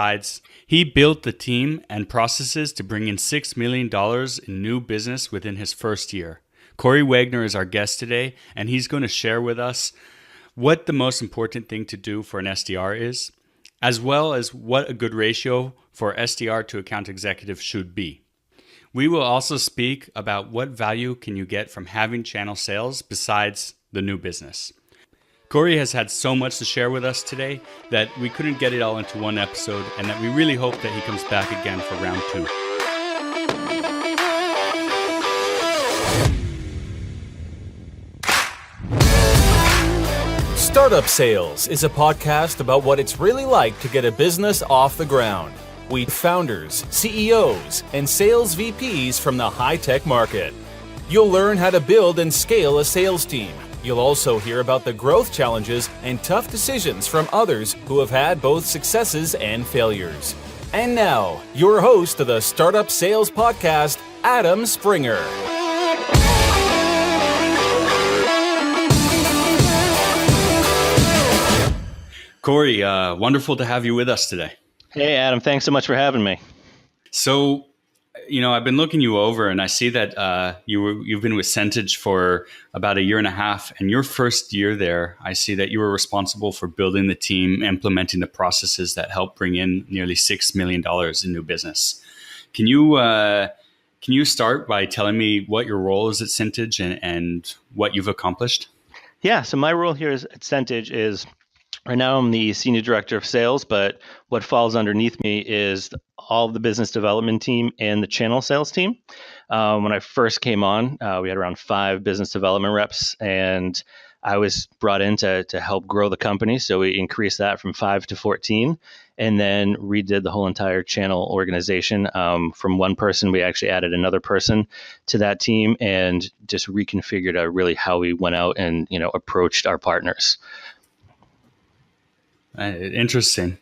Besides, he built the team and processes to bring in $6 million in new business within his first year. Kory Wagner is our guest today, and he's going to share with us what the most important thing to do for an SDR is, as well as what a good ratio for SDR to account executive should be. We will also speak about what value can you get from having channel sales besides the new business. Kory has had so much to share with us today that we couldn't get it all into one episode, and that we really hope that he comes back again for round 2. Startup Sales is a podcast about what it's really like to get a business off the ground. We founders, CEOs, and sales VPs from the high-tech market. You'll learn how to build and scale a sales team. You'll also hear about the growth challenges and tough decisions from others who have had both successes and failures. And now, your host of the Startup Sales Podcast, Adam Springer. Kory, wonderful to have you with us today. Hey, Adam. Thanks so much for having me. So, I've been looking you over, and I see that you've been with Centage for about a year and a half. And your first year there, I see that you were responsible for building the team, implementing the processes that helped bring in nearly $6 million in new business. Can you start by telling me what your role is at Centage and what you've accomplished? Yeah. So my role here at Centage is, right now I'm the senior director of sales, but what falls underneath me is all of the business development team and the channel sales team. When I first came on, we had around 5 business development reps, and I was brought in to help grow the company. So we increased that from 5 to 14, and then redid the whole entire channel organization. From one person, we actually added another person to that team and just reconfigured really how we went out and approached our partners. Interesting.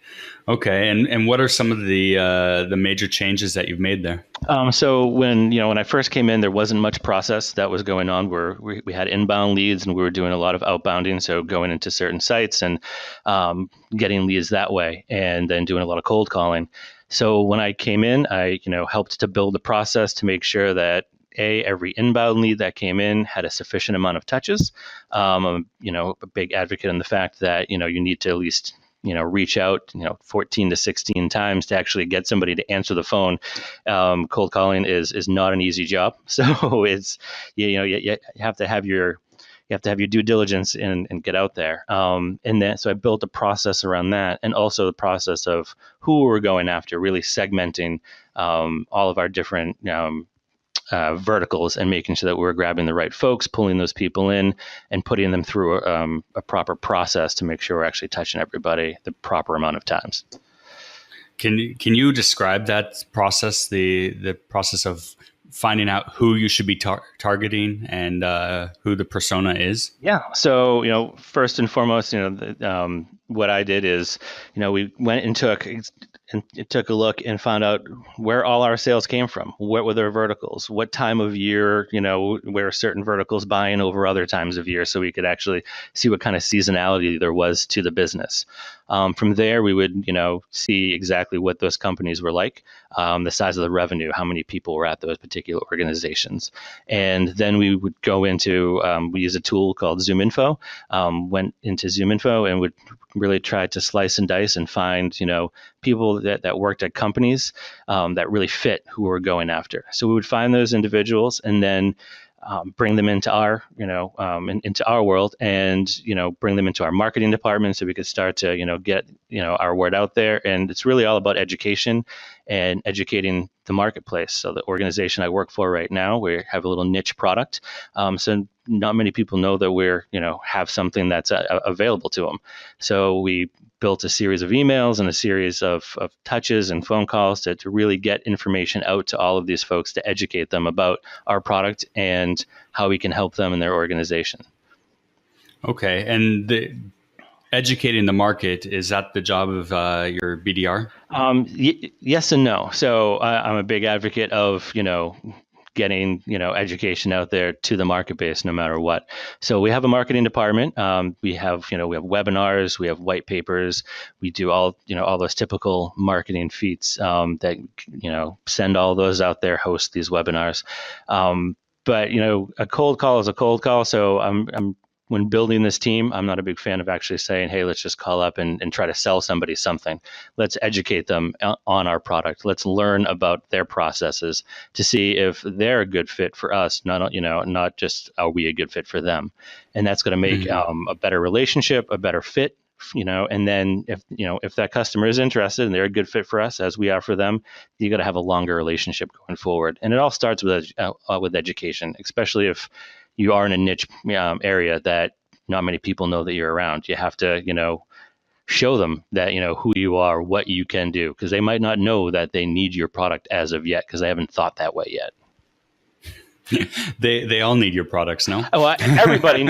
Okay, and what are some of the major changes that you've made there? So when I first came in, there wasn't much process that was going on. We had inbound leads, and we were doing a lot of outbounding, so going into certain sites and getting leads that way, and then doing a lot of cold calling. So when I came in, I helped to build a process to make sure that every inbound lead that came in had a sufficient amount of touches. I'm a big advocate in the fact that you need to at least reach out 14 to 16 times to actually get somebody to answer the phone. Cold calling is not an easy job, so it's you have to have your due diligence and get out there. And then so I built a process around that, and also the process of who we're going after, really segmenting all of our different verticals and making sure that we're grabbing the right folks, pulling those people in, and putting them through a proper process to make sure we're actually touching everybody the proper amount of times. Can you describe that process, the process of finding out who you should be targeting and who the persona is? Yeah. So, first and foremost, what I did is, we went and took a look and found out where all our sales came from. What were their verticals? What time of year, where certain verticals buying over other times of year, so we could actually see what kind of seasonality there was to the business. From there, we would, see exactly what those companies were like, the size of the revenue, how many people were at those particular organizations. And then we would go into, we use a tool called ZoomInfo, went into ZoomInfo and would really try to slice and dice and find, people that worked at companies that really fit who we're going after. So we would find those individuals and then bring them into our, into our world, and bring them into our marketing department so we could start to get our word out there. And it's really all about education and educating the marketplace. So the organization I work for right now, we have a little niche product. So not many people know that we're have something that's available to them. So we built a series of emails and a series of touches and phone calls to really get information out to all of these folks to educate them about our product and how we can help them in their organization. Okay. And educating the market, is that the job of your BDR? Yes and no. So I'm a big advocate of, getting, education out there to the market base no matter what. So we have a marketing department. We have webinars, we have white papers, we do all those typical marketing feats that, send all those out there, host these webinars. But a cold call is a cold call. So I'm when building this team, I'm not a big fan of actually saying, hey, let's just call up and try to sell somebody something. Let's educate them on our product. Let's learn about their processes to see if they're a good fit for us, not just are we a good fit for them. And that's going to make a better relationship, a better fit, and then if that customer is interested and they're a good fit for us as we are for them, you got to have a longer relationship going forward. And it all starts with education, especially if you are in a niche area that not many people know that you're around. You have to, show them that, who you are, what you can do, because they might not know that they need your product as of yet, because they haven't thought that way yet. They all need your products, no? Well, everyone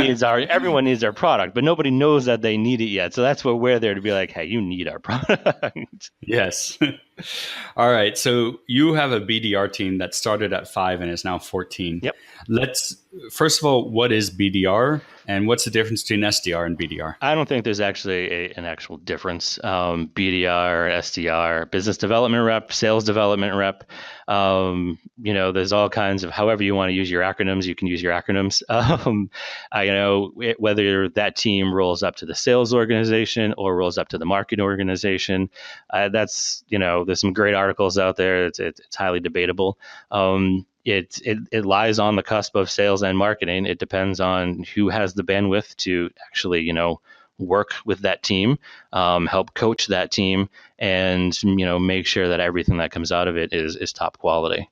needs our product, but nobody knows that they need it yet. So that's what we're there to be like, hey, you need our product. Yes. All right. So you have a BDR team that started at 5 and is now 14. Yep. First of all, what is BDR and what's the difference between SDR and BDR? I don't think there's actually an actual difference. BDR, SDR, business development rep, sales development rep. There's all kinds of, however you want to use your acronyms, you can use your acronyms. Whether that team rolls up to the sales organization or rolls up to the marketing organization, there's some great articles out there. It's highly debatable. It lies on the cusp of sales and marketing. It depends on who has the bandwidth to actually, work with that team, help coach that team, and, make sure that everything that comes out of it is top quality.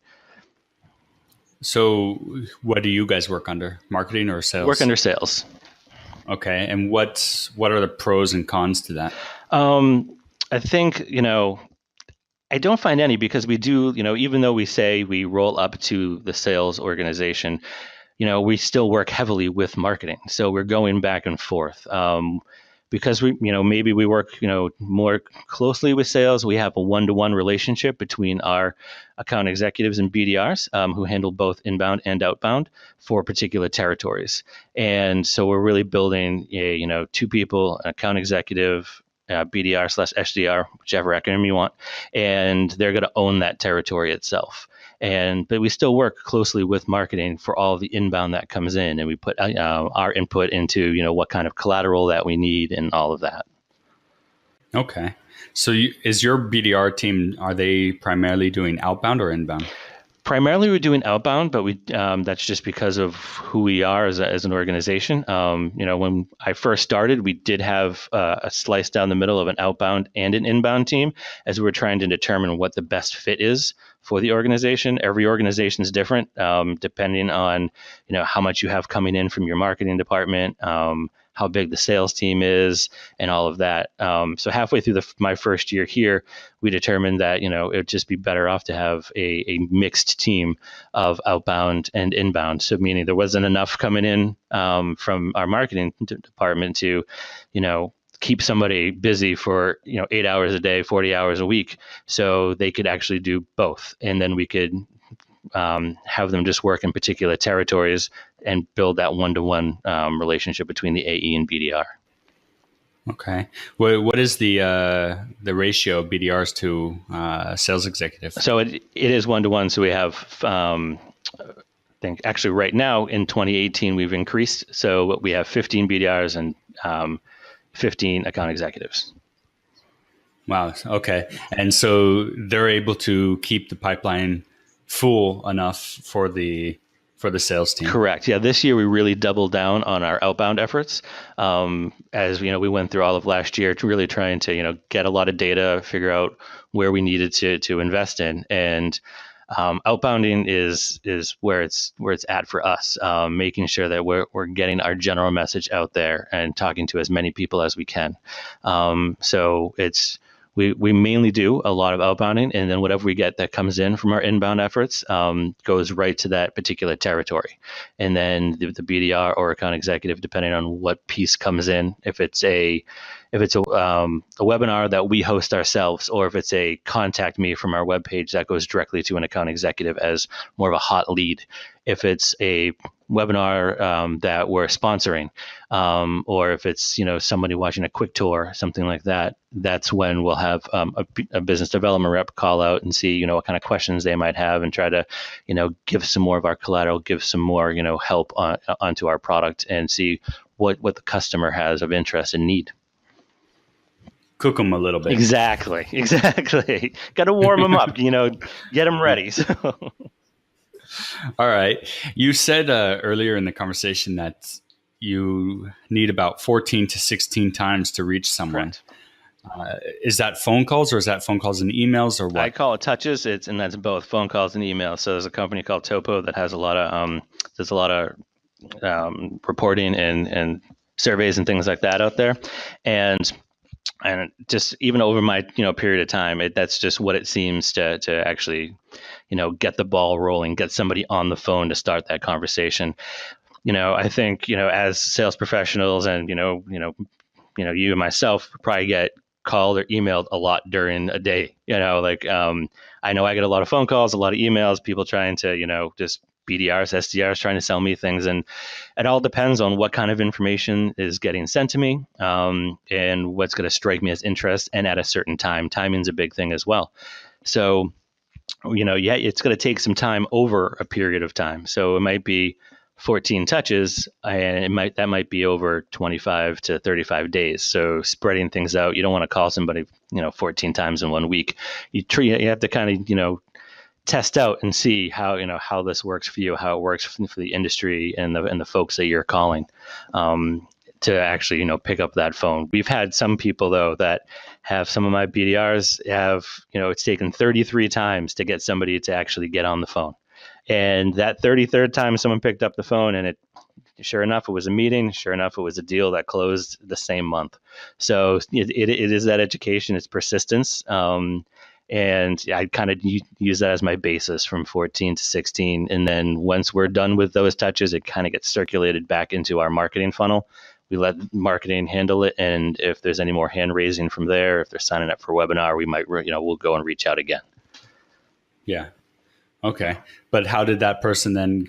So what do you guys work under? Marketing or sales? Work under sales. Okay. And what are the pros and cons to that? I think, I don't find any, because we do, even though we say we roll up to the sales organization, we still work heavily with marketing. So we're going back and forth. Because maybe we work, more closely with sales. We have a one-to-one relationship between our account executives and BDRs who handle both inbound and outbound for particular territories. And so we're really building two people, an account executive, BDR/SDR, whichever acronym you want, and they're going to own that territory itself. But we still work closely with marketing for all of the inbound that comes in, and we put our input into what kind of collateral that we need and all of that. Okay, so is your BDR team, are they primarily doing outbound or inbound? Primarily, we're doing outbound, but that's just because of who we are as an organization. When I first started, we did have a slice down the middle of an outbound and an inbound team, as we were trying to determine what the best fit is for the organization. Every organization is different, depending on how much you have coming in from your marketing department, how big the sales team is, and all of that. So halfway through my first year here, we determined that it would just be better off to have a mixed team of outbound and inbound. So meaning there wasn't enough coming in from our marketing department to keep somebody busy for 8 hours a day, 40 hours a week, so they could actually do both, and then we could have them just work in particular territories and build that one-to-one relationship between the AE and BDR. Okay. What is the ratio of BDRs to sales executives? So it is 1-to-1. So we have, I think actually right now in 2018, we've increased. So we have 15 BDRs and 15 account executives. Wow. Okay. And so they're able to keep the pipeline full enough for the sales team. Correct. Yeah. This year we really doubled down on our outbound efforts. As we went through all of last year, really trying to get a lot of data, figure out where we needed to invest in, and outbounding is where it's at for us. Making sure that we're getting our general message out there and talking to as many people as we can. So we mainly do a lot of outbounding, and then whatever we get that comes in from our inbound efforts goes right to that particular territory. And then the BDR or account executive, depending on what piece comes in, if it's a webinar that we host ourselves, or if it's a contact me from our webpage, that goes directly to an account executive as more of a hot lead. If it's a webinar that we're sponsoring, or if it's somebody watching a quick tour, something like that, that's when we'll have a business development rep call out and see what kind of questions they might have, and try to give some more of our collateral, give some more help onto our product, and see what the customer has of interest and need. Cook them a little bit. Exactly. Got to warm them up, get them ready. So. All right. You said earlier in the conversation that you need about 14 to 16 times to reach someone. Is that phone calls, or is that phone calls and emails, or what? I call it touches. And that's both phone calls and emails. So there's a company called Topo that has a lot of reporting and surveys and things like that out there. And just even over my period of time, that's just what it seems to actually get the ball rolling, get somebody on the phone to start that conversation. I think as sales professionals, and you and myself probably get called or emailed a lot during a day. I know I get a lot of phone calls, a lot of emails, people trying to just BDRs, SDRs trying to sell me things, and it all depends on what kind of information is getting sent to me, and what's going to strike me as interest, and at a certain time. Timing's a big thing as well. So, it's going to take some time over a period of time. So it might be 14 touches, and that might be over 25 to 35 days. So spreading things out, you don't want to call somebody 14 times in 1 week. You have to kind of test out and see how this works for you, how it works for the industry and the folks that you're calling, to actually pick up that phone. We've had some people though that have, some of my BDRs have it's taken 33 times to get somebody to actually get on the phone, and that 33rd time someone picked up the phone, and sure enough, it was a meeting. Sure enough, it was a deal that closed the same month. So it is that education, it's persistence. And I kind of use that as my basis from 14 to 16. And then once we're done with those touches, it kind of gets circulated back into our marketing funnel. We let marketing handle it. And if there's any more hand raising from there, if they're signing up for a webinar, we might, we'll go and reach out again. Yeah. Okay. But how did that person then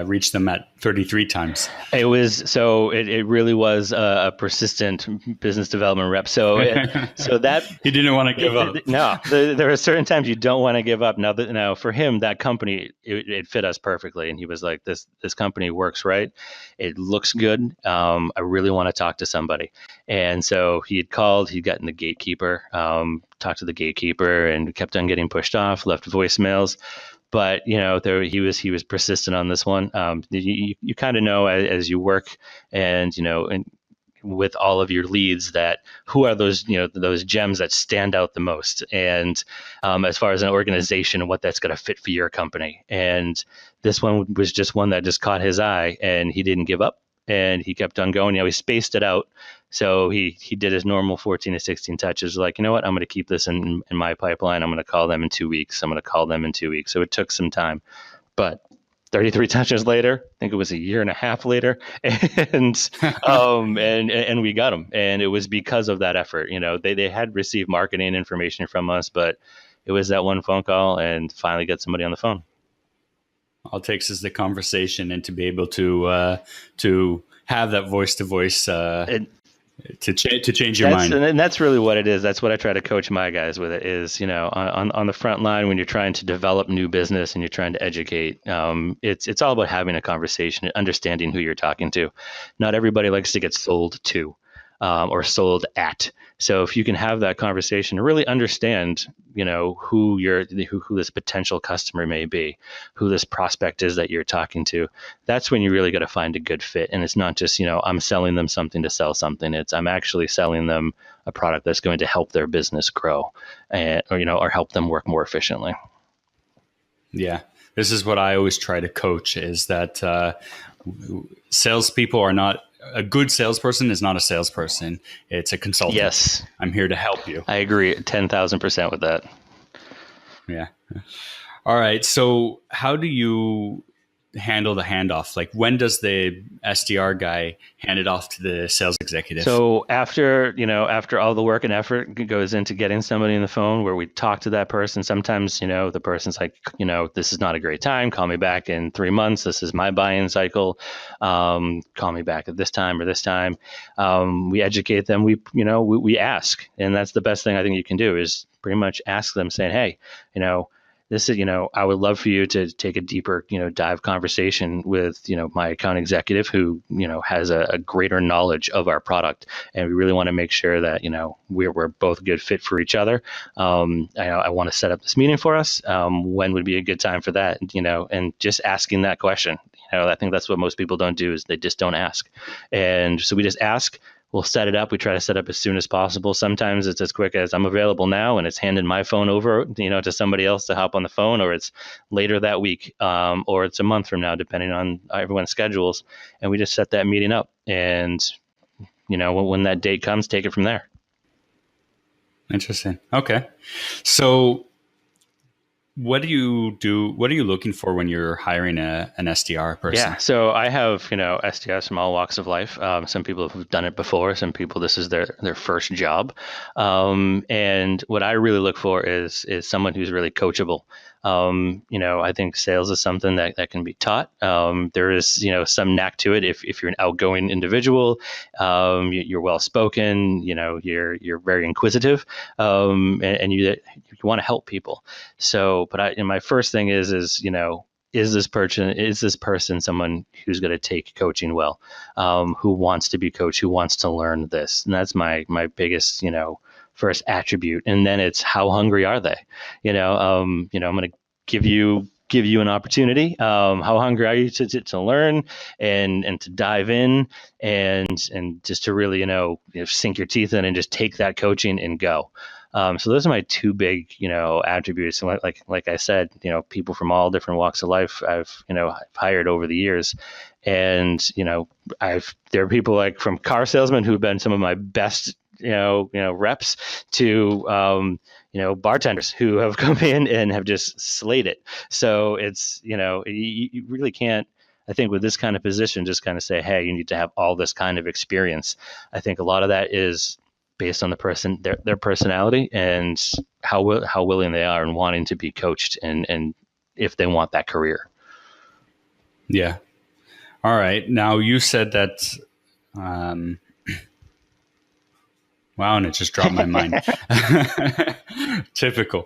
reach them at 33 times? It really was a persistent business development rep. So that he didn't want to give up. No, there are certain times you don't want to give up. Now for him, that company, it fit us perfectly. And he was like, this company works right. It looks good. I really want to talk to somebody. And so he had called, he'd gotten the gatekeeper, talked to the gatekeeper, and kept on getting pushed off, left voicemails. But he was persistent on this one. You kind of know as you work, and with all of your leads, that who are those those gems that stand out the most, and as far as an organization and what that's going to fit for your company. And this one was just one that just caught his eye, and he didn't give up, and he kept on going. He spaced it out. So he did his normal 14 to 16 touches. Like, you know what? I'm going to keep this in my pipeline. I'm going to call them in 2 weeks. I'm going to call them in 2 weeks. So it took some time, but 33 touches later, I think it was a year and a half later, and and we got them. And it was because of that effort. They had received marketing information from us, but it was that one phone call and finally get somebody on the phone. All it takes is the conversation, and to be able to have that voice to voice. To change your mind. And that's really what it is. That's what I try to coach my guys with. It is, on the front line, when you're trying to develop new business and you're trying to educate, it's all about having a conversation and understanding who you're talking to. Not everybody likes to get sold to, or sold at. So if you can have that conversation, really understand, who this potential customer may be, who this prospect is that you're talking to, that's when you really got to find a good fit. And it's not just, I'm selling them something to sell something. It's I'm actually selling them a product that's going to help their business grow, or help them work more efficiently. Yeah. This is what I always try to coach, is that salespeople are not a good salesperson is not a salesperson. It's a consultant. Yes, I'm here to help you. I agree 10,000% with that. Yeah. All right. So how do you handle the handoff? Like, when does the SDR guy hand it off to the sales executive? So after all the work and effort goes into getting somebody on the phone, where we talk to that person, sometimes, the person's like, this is not a great time. Call me back in 3 months. This is my buy-in cycle. Call me back at this time or this time. We educate them. We ask, and that's the best thing I think you can do is pretty much ask them, saying, hey, this is, I would love for you to take a deeper, dive conversation with, my account executive who, has a greater knowledge of our product. And we really want to make sure that, we're both a good fit for each other. I want to set up this meeting for us. When would be a good time for that? And just asking that question. I think that's what most people don't do is they just don't ask. And so we just ask. We'll set it up. We try to set up as soon as possible. Sometimes it's as quick as I'm available now and it's handing my phone over, to somebody else to hop on the phone, or it's later that week, or it's a month from now, depending on everyone's schedules. And we just set that meeting up. And, when that date comes, take it from there. Interesting. Okay. So what do you do? What are you looking for when you're hiring an SDR person? Yeah. So I have, SDRs from all walks of life. Some people have done it before. Some people, this is their first job. And what I really look for is someone who's really coachable. I think sales is something that can be taught. There is, some knack to it. If you're an outgoing individual, you're well spoken, you're very inquisitive, and you want to help people. So, but my first thing is this person someone who's going to take coaching well, who wants to be coached, who wants to learn this? And that's my biggest, first attribute. And then it's how hungry are they? I'm going to give you an opportunity. How hungry are you to learn and to dive in and just to really, sink your teeth in and just take that coaching and go. So those are my two big, attributes. And like I said, people from all different walks of life I've hired over the years. And, there are people like from car salesmen who've been some of my best, reps to, bartenders who have come in and have just slayed it. So it's, you really can't, I think with this kind of position, just kind of say, hey, you need to have all this kind of experience. I think a lot of that is based on the person, their personality and how willing they are and wanting to be coached and if they want that career. Yeah. All right. Now you said that, wow, and it just dropped my mind. Typical.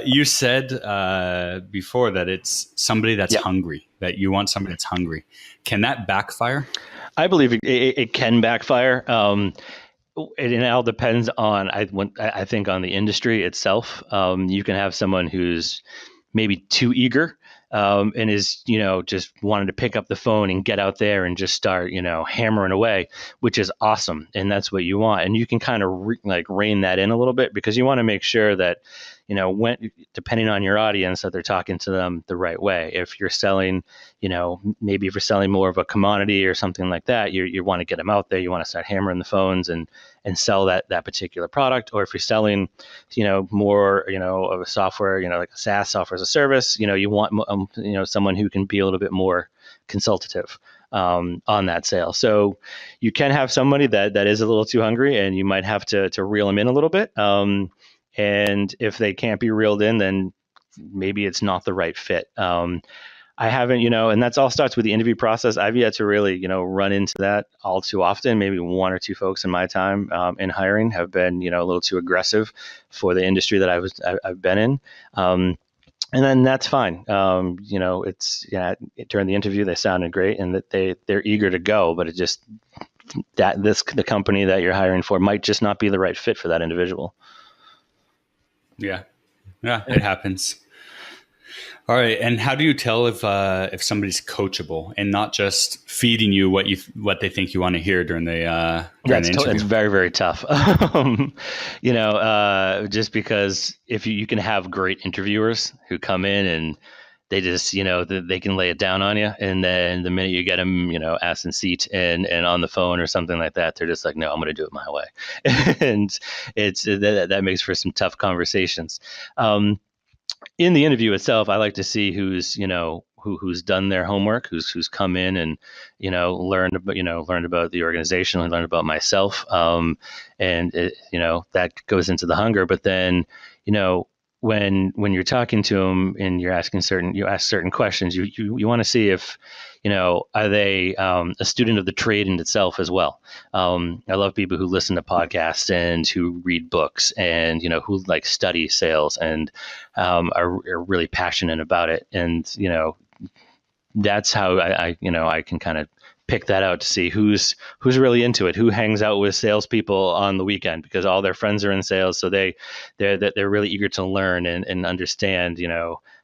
You said before that it's somebody that's hungry, that you want somebody that's hungry. Can that backfire? I believe it can backfire. It all depends on, I think, on the industry itself. You can have someone who's maybe too eager and is, just wanting to pick up the phone and get out there and just start, hammering away, which is awesome. And that's what you want. And you can kind of rein that in a little bit because you want to make sure that, when, depending on your audience, that they're talking to them the right way. If you're selling, maybe if you're selling more of a commodity or something like that, you want to get them out there. You want to start hammering the phones and sell that particular product. Or if you're selling, more, of a software, like a SaaS, software as a service, you want, someone who can be a little bit more consultative on that sale. So you can have somebody that is a little too hungry and you might have to reel them in a little bit. And if they can't be reeled in, then maybe it's not the right fit. I haven't, and that's all starts with the interview process. I've yet to really, run into that all too often. Maybe one or two folks in my time in hiring have been, a little too aggressive for the industry that I've been in. And then that's fine. It's during the interview they sounded great and that they're eager to go, but it just the company that you're hiring for might just not be the right fit for that individual. Yeah, it happens. All right, and how do you tell if somebody's coachable and not just feeding you what they think you want to hear during the interview? It's very, very tough. Just because if you can have great interviewers who come in and they just, they can lay it down on you. And then the minute you get them, ass and seat and on the phone or something like that, they're just like, no, I'm going to do it my way. And that makes for some tough conversations. In the interview itself, I like to see who's done their homework, who's come in and learned about the organization, and learned about myself, and that goes into the hunger. But then when you're talking to them and you ask certain questions, you want to see if are they a student of the trade in itself as well. I love people who listen to podcasts and who read books and who like study sales and are really passionate about it. And that's how I can kind of pick that out to see who's really into it, who hangs out with salespeople on the weekend because all their friends are in sales, so they're really eager to learn and understand.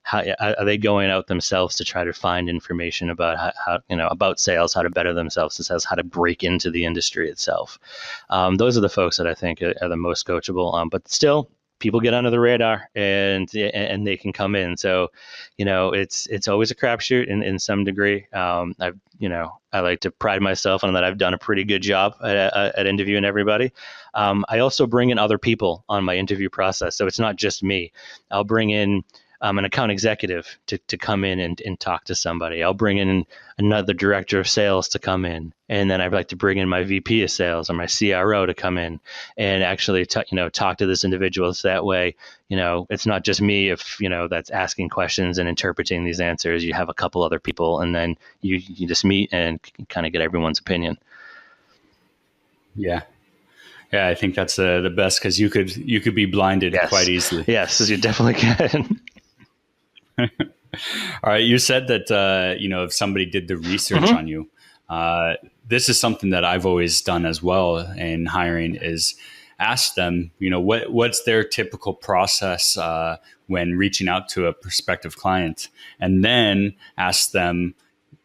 How are they going out themselves to try to find information about how about sales, how to better themselves in sales, how to break into the industry itself. Those are the folks that I think are the most coachable. But still, people get under the radar and they can come in. So, it's always a crapshoot in some degree. I like to pride myself on that. I've done a pretty good job at interviewing everybody. I also bring in other people on my interview process. So it's not just me. I'll bring in an account executive to come in and talk to somebody. I'll bring in another director of sales to come in. And then I'd like to bring in my VP of sales or my CRO to come in and actually talk to this individual. So that way, it's not just me that's asking questions and interpreting these answers. You have a couple other people, and then you just meet and kind of get everyone's opinion. Yeah. Yeah, I think that's the best, because you could be blinded quite easily. Yes, you definitely can. All right. You said that, if somebody did the research on you, this is something that I've always done as well in hiring, is ask them, what's their typical process when reaching out to a prospective client, and then ask them,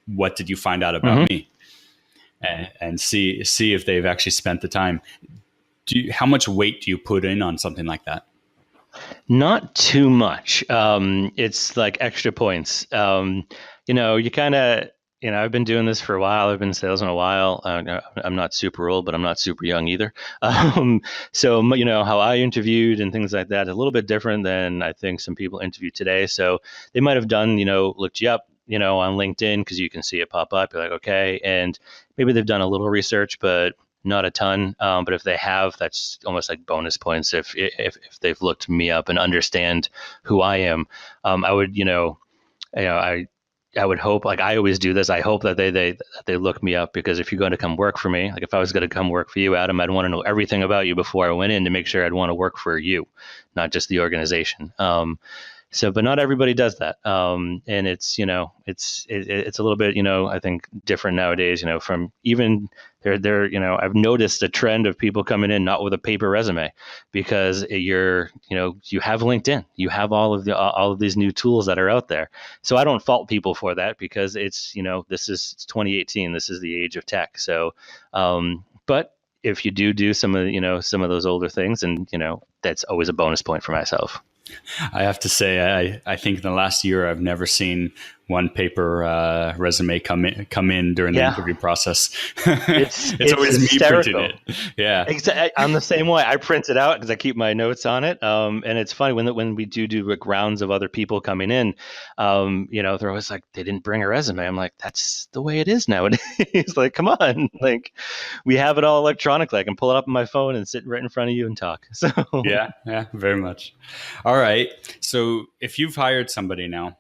what did you find out about me? And see if they've actually spent the time. How much weight do you put in on something like that? Not too much. It's like extra points. You kind of, I've been doing this for a while. I've been in sales in a while. I'm not super old, but I'm not super young either. So, how I interviewed and things like that is a little bit different than I think some people interview today. So they might have done, looked you up, on LinkedIn, because you can see it pop up. You're like, okay. And maybe they've done a little research, but not a ton. But if they have, that's almost like bonus points. If they've looked me up and understand who I am, I would, I would hope, like I always do this, I hope that they look me up, because if you're going to come work for me, like if I was going to come work for you, Adam, I'd want to know everything about you before I went in to make sure I'd want to work for you, not just the organization. But not everybody does that. And it's a little bit, I think different nowadays, from even I've noticed a trend of people coming in not with a paper resume, because you have LinkedIn, you have all of these new tools that are out there. So I don't fault people for that, because it's 2018, this is the age of tech. So, but if you do some of those older things, and that's always a bonus point for myself. I have to say, I think in the last year, I've never seen one paper resume come in during the interview process. It's always hysterical. Me printing it. Yeah, exactly. I'm the same way. I print it out because I keep my notes on it. And it's funny when we do like rounds of other people coming in, they're always like, they didn't bring a resume. I'm like, that's the way it is nowadays. Like, come on, like we have it all electronically. I can pull it up on my phone and sit right in front of you and talk. So yeah, very much. All right. So if you've hired somebody now,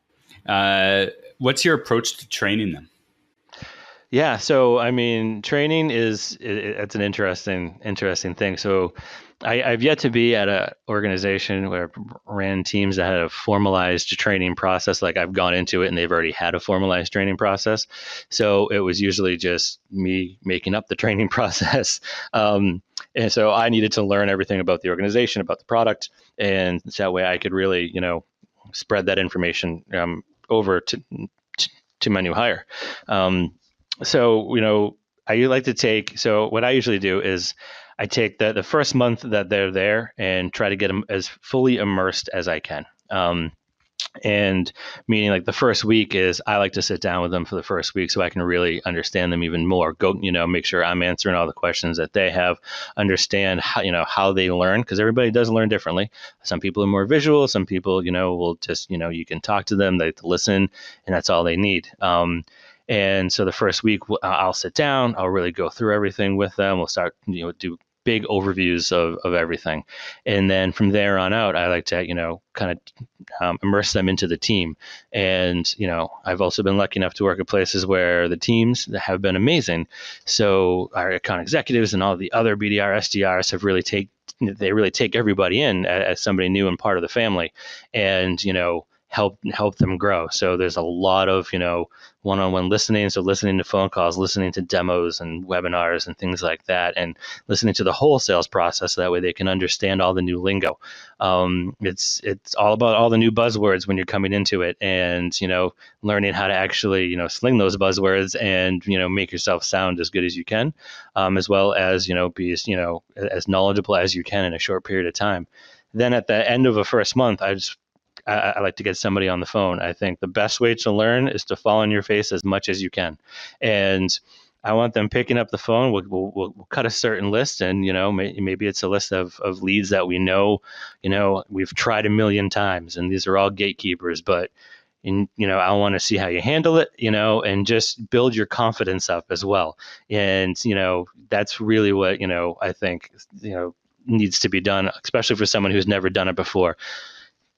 what's your approach to training them? Yeah. So, I mean, training it's an interesting thing. So I've yet to be at an organization where I ran teams that had a formalized training process. Like I've gone into it and they've already had a formalized training process. So it was usually just me making up the training process. And so I needed to learn everything about the organization, about the product. And that way I could really, spread that information over to my new hire. So what I usually do is I take the first month that they're there and try to get them as fully immersed as I can. And meaning like the first week is I like to sit down with them for the first week so I can really understand them even more. Go, make sure I'm answering all the questions that they have, understand how, how they learn, because everybody does learn differently. Some people are more visual. Some people, will just, you can talk to them, they listen, and that's all they need. And so the first week I'll sit down, I'll really go through everything with them. We'll start, do big overviews of everything. And then from there on out, I like to, kind of immerse them into the team. And, I've also been lucky enough to work at places where the teams have been amazing. So our account executives and all the other BDR, SDRs have really take everybody in as somebody new and part of the family, and, help them grow. So there's a lot of, one-on-one listening. So listening to phone calls, listening to demos and webinars and things like that, and listening to the whole sales process. That way they can understand all the new lingo. It's all about all the new buzzwords when you're coming into it, and, learning how to actually, sling those buzzwords and, make yourself sound as good as you can, as well as, be as knowledgeable as you can in a short period of time. Then at the end of a first month, I like to get somebody on the phone. I think the best way to learn is to fall on your face as much as you can. And I want them picking up the phone. We'll cut a certain list, and, maybe it's a list of leads that we know, we've tried a million times, and these are all gatekeepers, but I want to see how you handle it, and just build your confidence up as well. And, that's really what, I think, needs to be done, especially for someone who's never done it before.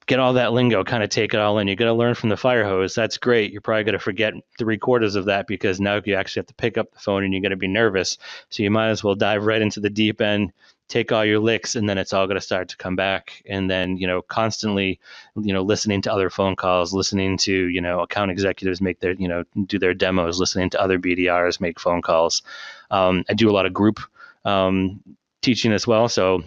Get all that lingo, kind of take it all in. You got to learn from the fire hose. That's great. You're probably going to forget 3/4 of that, because now you actually have to pick up the phone and you're going to be nervous. So you might as well dive right into the deep end, take all your licks, and then it's all going to start to come back. And then, constantly, listening to other phone calls, listening to, account executives make their, do their demos, listening to other BDRs make phone calls. I do a lot of group teaching as well. So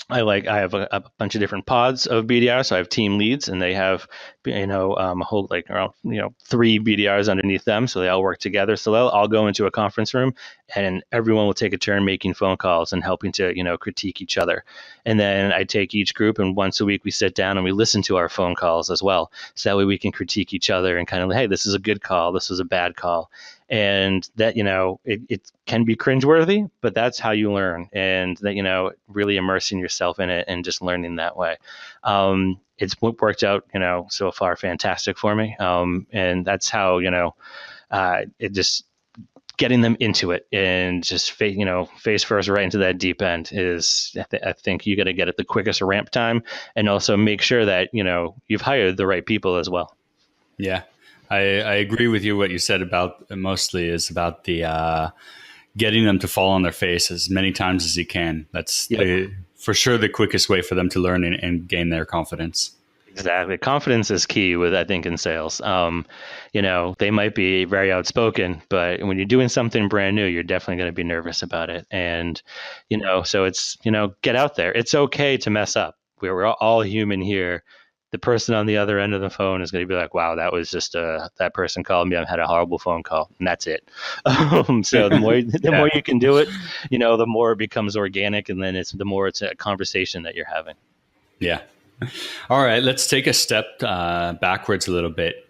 I have a bunch of different pods of BDR. So I have team leads, and they have, a whole, around, 3 BDRs underneath them. So they all work together. So they'll all go into a conference room, and everyone will take a turn making phone calls and helping to, critique each other. And then I take each group, and once a week we sit down and we listen to our phone calls as well. So that way we can critique each other and kind of, hey, this is a good call, this was a bad call. And that, it can be cringeworthy, but that's how you learn. And that, really immersing yourself in it and just learning that way. It's worked out, so far fantastic for me. And that's how, it just getting them into it and just face first right into that deep end is, I think you got to get it the quickest ramp time, and also make sure that, you've hired the right people as well. Yeah. I agree with you. What you said about mostly is about the getting them to fall on their face as many times as you can. That's for sure the quickest way for them to learn and gain their confidence. Exactly. Confidence is key I think, in sales. They might be very outspoken, but when you're doing something brand new, you're definitely going to be nervous about it. And, so it's, get out there. It's okay to mess up. We're all human here. The person on the other end of the phone is going to be like, wow, that was just that person called me. I had a horrible phone call, and that's it. So the more you can do it, the more it becomes organic, and then the more it's a conversation that you're having. Yeah. All right. Let's take a step backwards a little bit.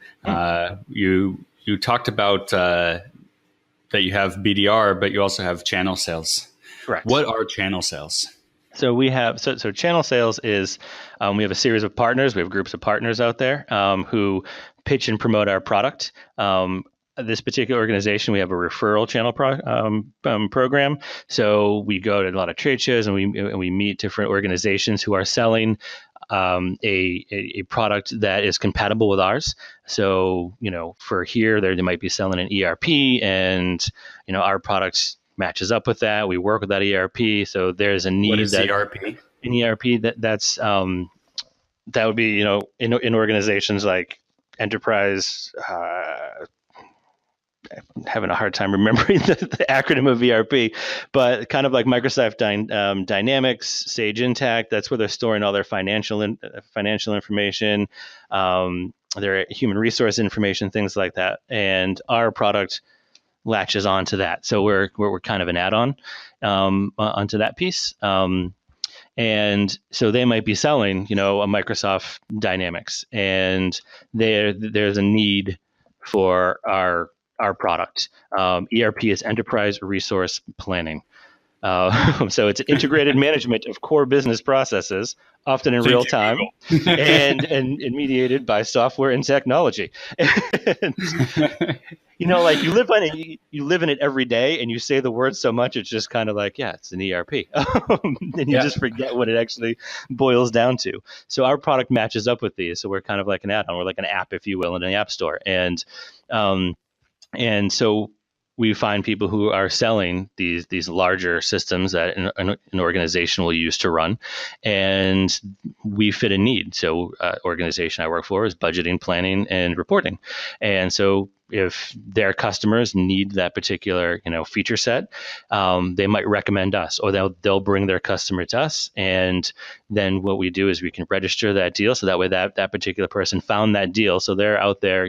You talked about that you have BDR, but you also have channel sales. Correct. What are channel sales? So we have so channel sales is we have a series of partners. We have groups of partners out there who pitch and promote our product. This particular organization, we have a referral channel program. So we go to a lot of trade shows, and we meet different organizations who are selling a product that is compatible with ours. So for here, they might be selling an ERP, and our products matches up with that. We work with that ERP. So there's a need. What is ERP? An ERP that's that would be in organizations like enterprise. I'm having a hard time remembering the acronym of ERP, but kind of like Microsoft Dynamics, Sage Intacct. That's where they're storing all their financial information, their human resource information, things like that. And our product latches onto that. So we're kind of an add-on onto that piece. And so they might be selling, a Microsoft Dynamics, and there's a need for our product. ERP is Enterprise Resource Planning. So it's integrated management of core business processes, often in real time, and mediated by software and technology. And, like you live in it every day, and you say the word so much, it's just kind of like, yeah, it's an ERP, and you just forget what it actually boils down to. So our product matches up with these. So we're kind of like an add-on, we're like an app, if you will, in an app store, and so we find people who are selling these larger systems that an organization will use to run, and we fit a need. So organization I work for is budgeting, planning, and reporting. And so if their customers need that particular feature set, they might recommend us, or they'll bring their customer to us, and then what we do is we can register that deal, so that way that particular person found that deal. So they're out there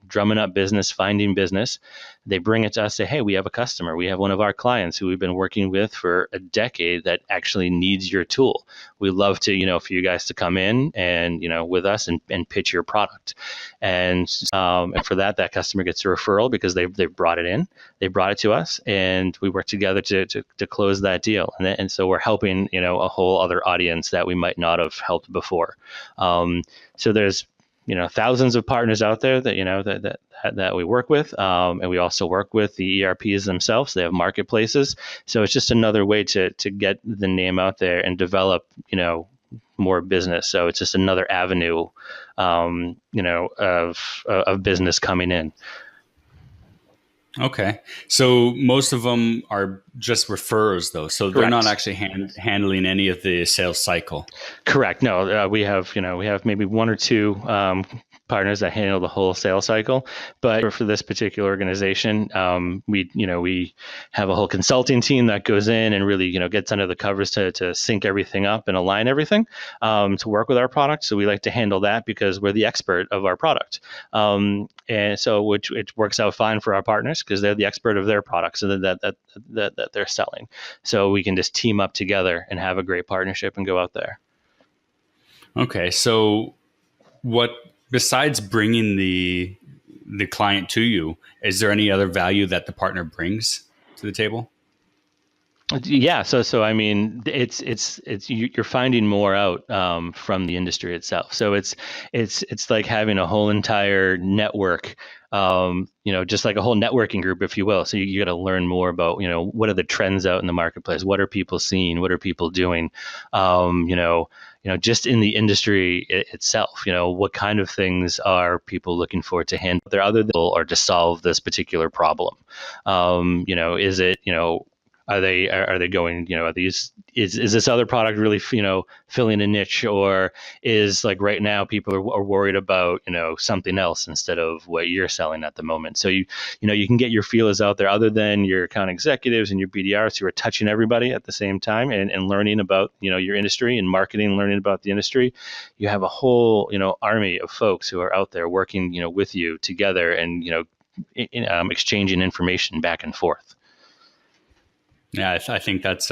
drumming up business, finding business. They bring it to us, say, hey, we have a customer. We have one of our clients who we've been working with for a decade that actually needs your tool. We love to, for you guys to come in and, with us and pitch your product. And for that customer gets a referral because they brought it in, they brought it to us, and we work together to close that deal. And so we're helping, a whole other audience that we might not have helped before. So there's, thousands of partners out there that that we work with, and we also work with the ERPs themselves. They have marketplaces, so it's just another way to get the name out there and develop more business. So it's just another avenue of business coming in. Okay. So most of them are just referrers, though. So they're Correct. not actually handling any of the sales cycle. Correct. No, we have maybe one or two partners that handle the whole sales cycle. But for this particular organization, we have a whole consulting team that goes in and really, gets under the covers to sync everything up and align everything to work with our product. So we like to handle that because we're the expert of our product. And so it works out fine for our partners because they're the expert of their products that they're selling. So we can just team up together and have a great partnership and go out there. Okay. So besides bringing the client to you, is there any other value that the partner brings to the table? Yeah, so I mean, it's you're finding more out from the industry itself. So it's like having a whole entire network, just like a whole networking group, if you will. So you got to learn more about what are the trends out in the marketplace, what are people seeing, what are people doing, just in the industry itself. What kind of things are people looking for to handle their other or to solve this particular problem? Is it Are they going, is this other product really, filling a niche, or is like right now people are worried about, something else instead of what you're selling at the moment. So you can get your feelers out there other than your account executives and your BDRs who are touching everybody at the same time and learning about, your industry and marketing, learning about the industry. You have a whole, army of folks who are out there working, with you together and, exchanging information back and forth. Yeah, I think that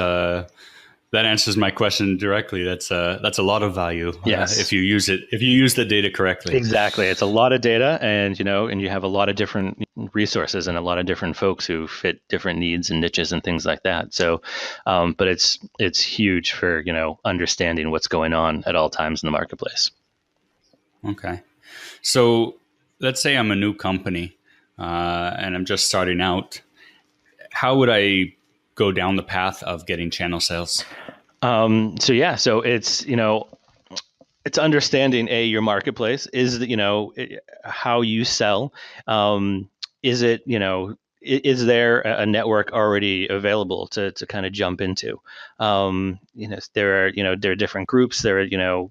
answers my question directly. That's a lot of value. Yes. If you use the data correctly. Exactly. It's a lot of data, and you have a lot of different resources and a lot of different folks who fit different needs and niches and things like that. So, but it's huge for, understanding what's going on at all times in the marketplace. Okay. So let's say I'm a new company, and I'm just starting out. How would I go down the path of getting channel sales? So it's, it's understanding your marketplace is, how you sell. Is it, is there a network already available to kind of jump into? There are different groups, there are,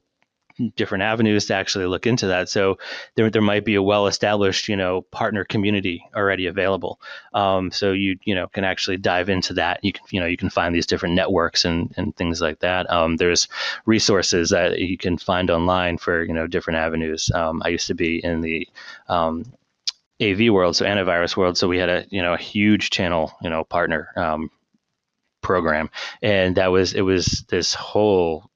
different avenues to actually look into that. So there might be a well-established, partner community already available. So you can actually dive into that. You can find these different networks and things like that. There's resources that you can find online for, different avenues. I used to be in the AV world, so antivirus world. So we had a huge channel, partner program. And it was this whole,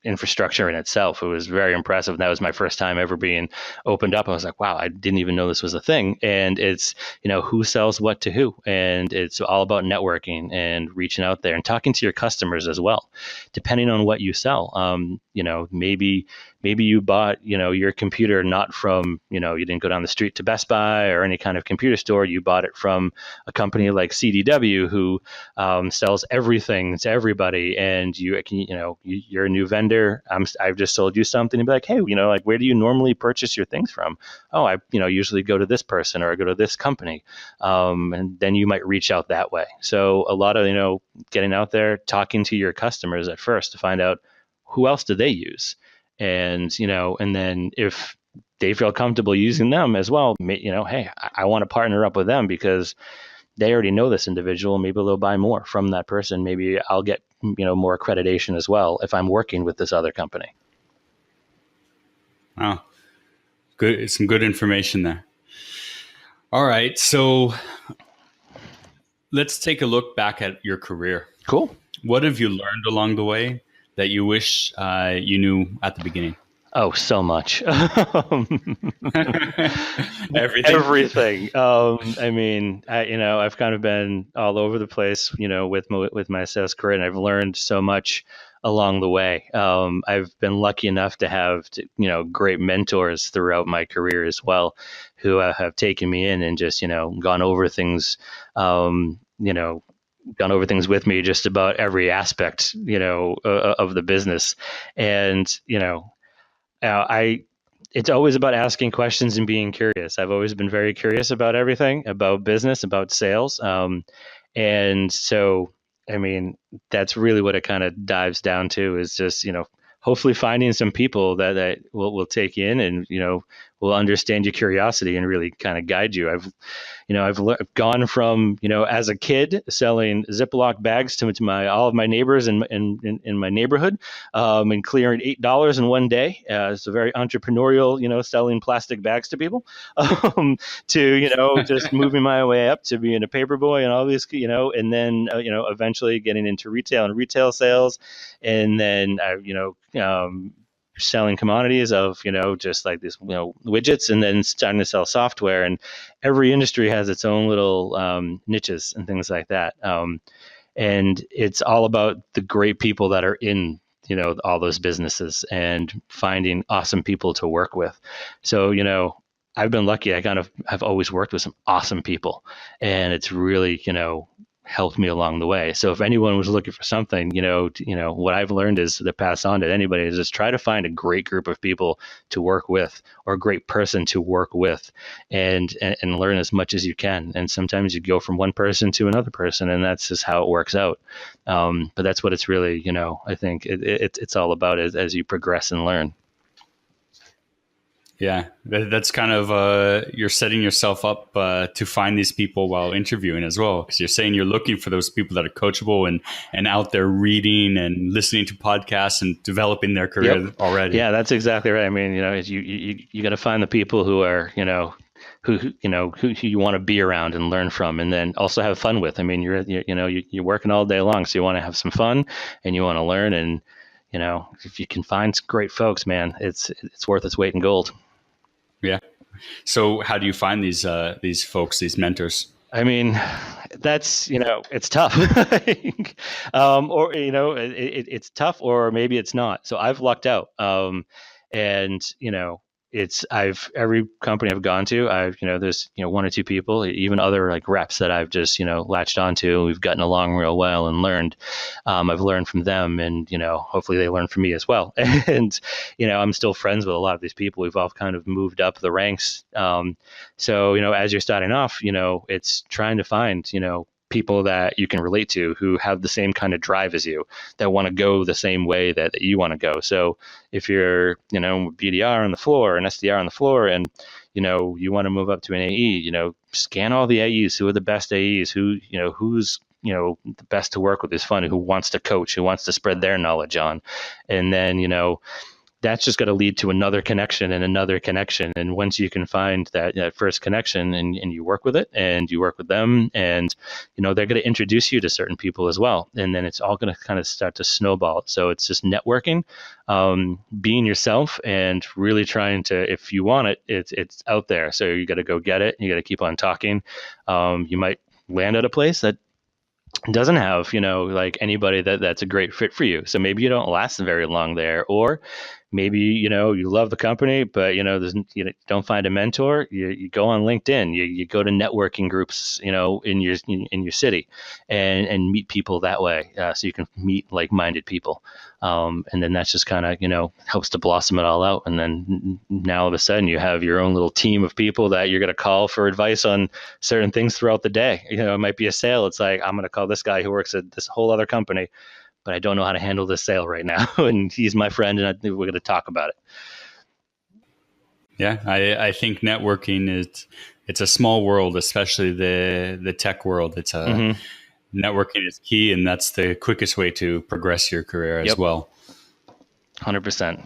infrastructure in itself. It was very impressive. And that was my first time ever being opened up. I was like, wow, I didn't even know this was a thing. And it's, who sells what to who. And it's all about networking and reaching out there and talking to your customers as well, depending on what you sell. Maybe you bought, your computer not from, you didn't go down the street to Best Buy or any kind of computer store. You bought it from a company like CDW who sells everything to everybody. And you're a new vendor. I've just sold you something and be like, hey, like, where do you normally purchase your things from? Oh, I, usually go to this person or I go to this company. And then you might reach out that way. So a lot of, getting out there, talking to your customers at first to find out who else do they use. And, and then if they feel comfortable using them as well, hey, I want to partner up with them because they already know this individual. Maybe they'll buy more from that person. Maybe I'll get, more accreditation as well if I'm working with this other company. Wow. Good. Some good information there. All right. So let's take a look back at your career. Cool. What have you learned along the way that you wish you knew at the beginning? Oh, so much. Everything. I've kind of been all over the place, with my sales career, and I've learned so much along the way. I've been lucky enough to have, great mentors throughout my career as well, who have taken me in and just, gone over things, gone over things with me, just about every aspect, of the business. And, it's always about asking questions and being curious. I've always been very curious about everything, about business, about sales. And so, that's really what it kind of dives down to is just, hopefully finding some people that will take you in and, will understand your curiosity and really kind of guide you. I've gone from, as a kid selling Ziploc bags to all of my neighbors in my neighborhood, and clearing $8 in one day. It's a very entrepreneurial, selling plastic bags to people, to, just moving my way up to being a paper boy and all these, and then, eventually getting into retail and retail sales. And then, selling commodities of, just like this, widgets, and then starting to sell software. And every industry has its own little niches and things like that. And it's all about the great people that are in, all those businesses and finding awesome people to work with. So, I've been lucky. I kind of have always worked with some awesome people, and it's really, helped me along the way. So if anyone was looking for something, what I've learned is to pass on to anybody is just try to find a great group of people to work with, or a great person to work with, and learn as much as you can. And sometimes you go from one person to another person, and that's just how it works out. But that's what it's really, I think it's all about as you progress and learn. Yeah, that's kind of you're setting yourself up to find these people while interviewing as well, because you're saying you're looking for those people that are coachable and out there reading and listening to podcasts and developing their career already. Yeah, that's exactly right. You got to find the people who are who you want to be around and learn from, and then also have fun with. You're working all day long, so you want to have some fun and you want to learn. And if you can find great folks, man, it's worth its weight in gold. Yeah. So how do you find these folks, these mentors? That's, it's tough. Or, it's tough, or maybe it's not. So I've lucked out. And, every company I've gone to, there's, one or two people, even other like reps that I've just, latched onto. We've gotten along real well and learned. I've learned from them, and, hopefully they learn from me as well. And, I'm still friends with a lot of these people. We've all kind of moved up the ranks. So, as you're starting off, it's trying to find, people that you can relate to who have the same kind of drive as you, that want to go the same way that you want to go. So if you're, BDR on the floor, an SDR on the floor, and, you want to move up to an AE, scan all the AEs, who are the best AEs, who's, the best to work with, is fun, who wants to coach, who wants to spread their knowledge on. And then, that's just going to lead to another connection and another connection. And once you can find that first connection and you work with it and you work with them, and they're going to introduce you to certain people as well, and then it's all going to kind of start to snowball. So it's just networking, being yourself, and really trying to, if you want it, it's out there. So you got to go get it. You got to keep on talking. You might land at a place that doesn't have, like anybody that's a great fit for you. So maybe you don't last very long there, or maybe, you love the company, but, don't find a mentor. You go on LinkedIn, you go to networking groups, in your city, and meet people that way. So you can meet like-minded people. And then that's just kind of, helps to blossom it all out. And then now all of a sudden you have your own little team of people that you're going to call for advice on certain things throughout the day. It might be a sale. It's like, I'm going to call this guy who works at this whole other company, but I don't know how to handle this sale right now. And he's my friend, and I think we're going to talk about it. Yeah, I think networking it's a small world, especially the tech world. It's networking is key, and that's the quickest way to progress your career as well. 100%.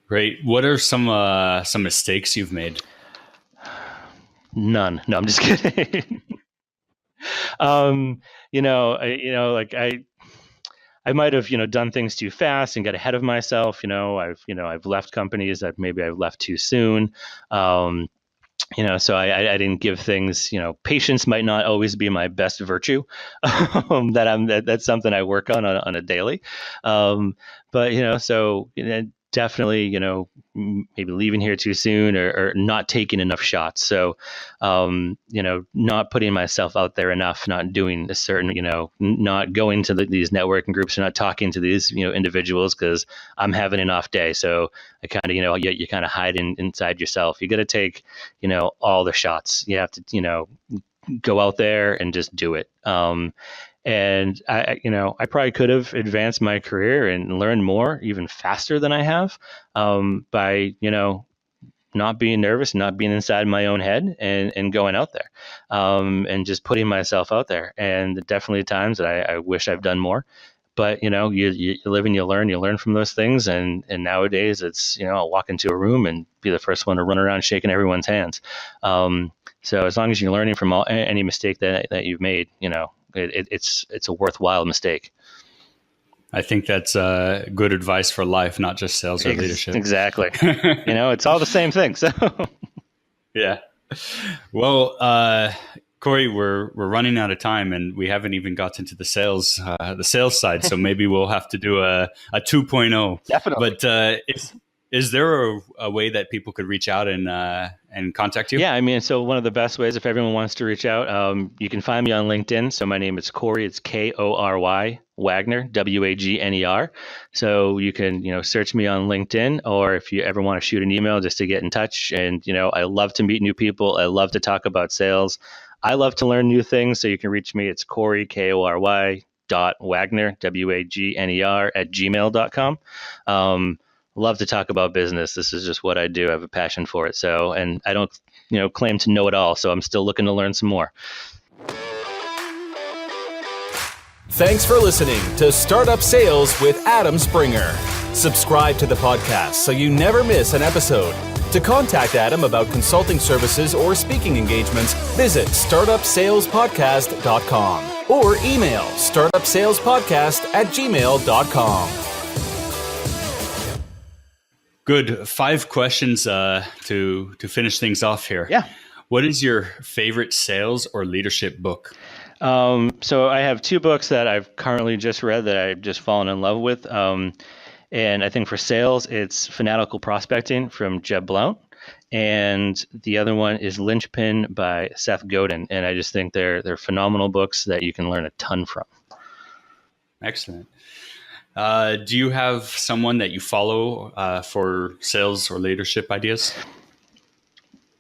Great. What are some mistakes you've made? None. No, I'm just kidding. I might have, done things too fast and got ahead of myself. I've left companies that maybe I've left too soon. So I didn't give things, patience might not always be my best virtue. That's something I work on a daily. Definitely, maybe leaving here too soon, or not taking enough shots. So, not putting myself out there enough, not doing a certain, not going to these networking groups, or not talking to these, individuals because I'm having an off day. So I kind of, you kind of hide inside yourself. You got to take, all the shots. You have to, go out there and just do it. And I probably could have advanced my career and learned more even faster than I have, by, not being nervous, not being inside my own head, and going out there, and just putting myself out there. And definitely times that I wish I've done more, but you live and you learn from those things. And nowadays it's, I'll walk into a room and be the first one to run around shaking everyone's hands. So as long as you're learning from any mistake that you've made, it's a worthwhile mistake. I think that's good advice for life, not just sales or leadership. Exactly. It's all the same thing. So yeah. Well, Kory, we're running out of time, and we haven't even gotten to the sales side. So maybe we'll have to do a 2.0. Definitely. But is there a way that people could reach out and contact you? Yeah, so one of the best ways, if everyone wants to reach out, you can find me on LinkedIn. So my name is Kory. It's Kory Wagner, Wagner. So you can, search me on LinkedIn, or if you ever want to shoot an email just to get in touch. And, I love to meet new people. I love to talk about sales. I love to learn new things. So you can reach me. It's Kory, Kory .Wagner, Wagner @gmail.com. Love to talk about business. This is just what I do. I have a passion for it. So, and I don't, claim to know it all. So I'm still looking to learn some more. Thanks for listening to Startup Sales with Adam Springer. Subscribe to the podcast so you never miss an episode. To contact Adam about consulting services or speaking engagements, visit startupsalespodcast.com or email startupsalespodcast@gmail.com. Good. 5 questions to finish things off here. Yeah. What is your favorite sales or leadership book? So I have 2 books that I've currently just read that I've just fallen in love with. And I think for sales, it's Fanatical Prospecting from Jeb Blount. And the other one is Linchpin by Seth Godin. And I just think they're phenomenal books that you can learn a ton from. Excellent. Do you have someone that you follow for sales or leadership ideas?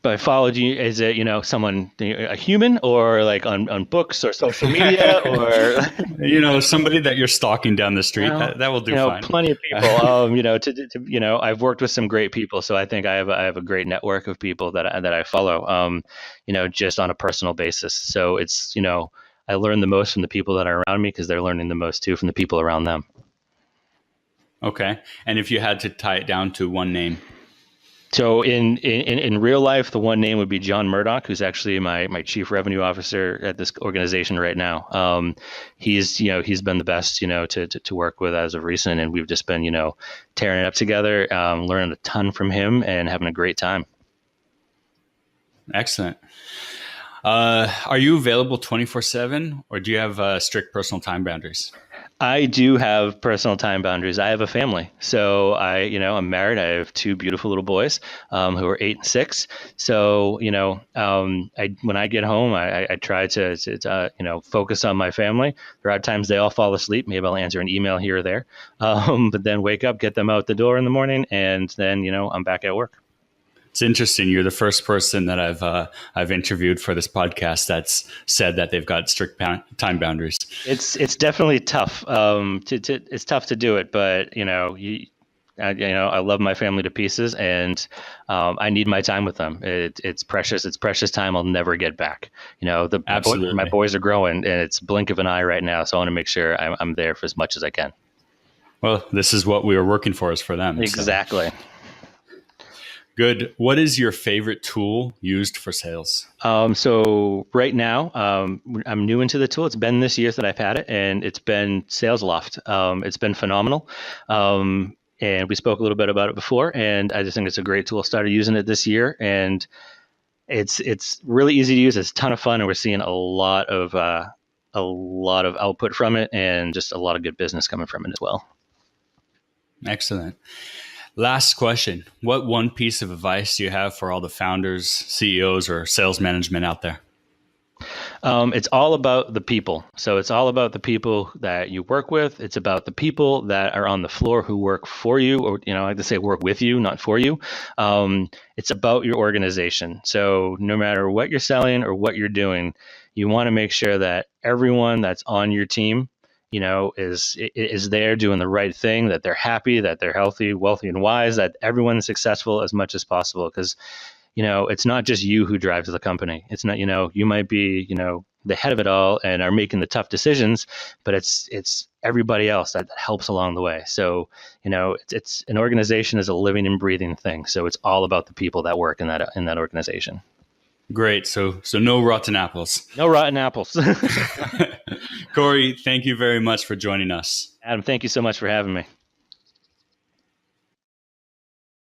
But I followed you, is it, someone, a human, or like on books or social media, or somebody that you're stalking down the street? That will do fine. Plenty of people. I've worked with some great people, so I think I have a great network of people that I follow. Just on a personal basis. So it's I learn the most from the people that are around me because they're learning the most too from the people around them. Okay. And if you had to tie it down to one name? So in real life, the one name would be John Murdoch, who's actually my chief revenue officer at this organization right now. He's been the best, to work with as of recent, and we've just been, tearing it up together, learning a ton from him and having a great time. Excellent. Are you available 24/7, or do you have strict personal time boundaries? I do have personal time boundaries. I have a family. So I'm married. I have two beautiful little boys who are 8 and 6. So, when I get home, I try to focus on my family. There are times they all fall asleep. Maybe I'll answer an email here or there, but then wake up, get them out the door in the morning, and then, I'm back at work. It's interesting. You're the first person that I've interviewed for this podcast that's said that they've got strict time boundaries. It's definitely tough. It's tough to do it, but I love my family to pieces, and I need my time with them. It's precious. It's precious time I'll never get back. Absolutely. My boys are growing, and it's blink of an eye right now. So I want to make sure I'm there for as much as I can. Well, this is what we were working for, is for them. Exactly. So. Good. What is your favorite tool used for sales? So right now, I'm new into the tool. It's been this year that I've had it, and it's been SalesLoft. It's been phenomenal. And we spoke a little bit about it before, and I just think it's a great tool. Started using it this year, and it's really easy to use. It's a ton of fun, and we're seeing a lot of output from it, and just a lot of good business coming from it as well. Excellent. Last question. What one piece of advice do you have for all the founders, CEOs, or sales management out there? It's all about the people. So it's all about the people that you work with. It's about the people that are on the floor who work for you, or, I like to say work with you, not for you. It's about your organization. So no matter what you're selling or what you're doing, you want to make sure that everyone that's on your team is there doing the right thing, that they're happy, that they're healthy, wealthy, and wise, that everyone's successful as much as possible. Because, it's not just you who drives the company. It's not, you might be, the head of it all and are making the tough decisions, but it's everybody else that helps along the way. So, it's an organization is a living and breathing thing. So it's all about the people that work in that organization. Great. So no rotten apples. No rotten apples. Kory, thank you very much for joining us. Adam, thank you so much for having me.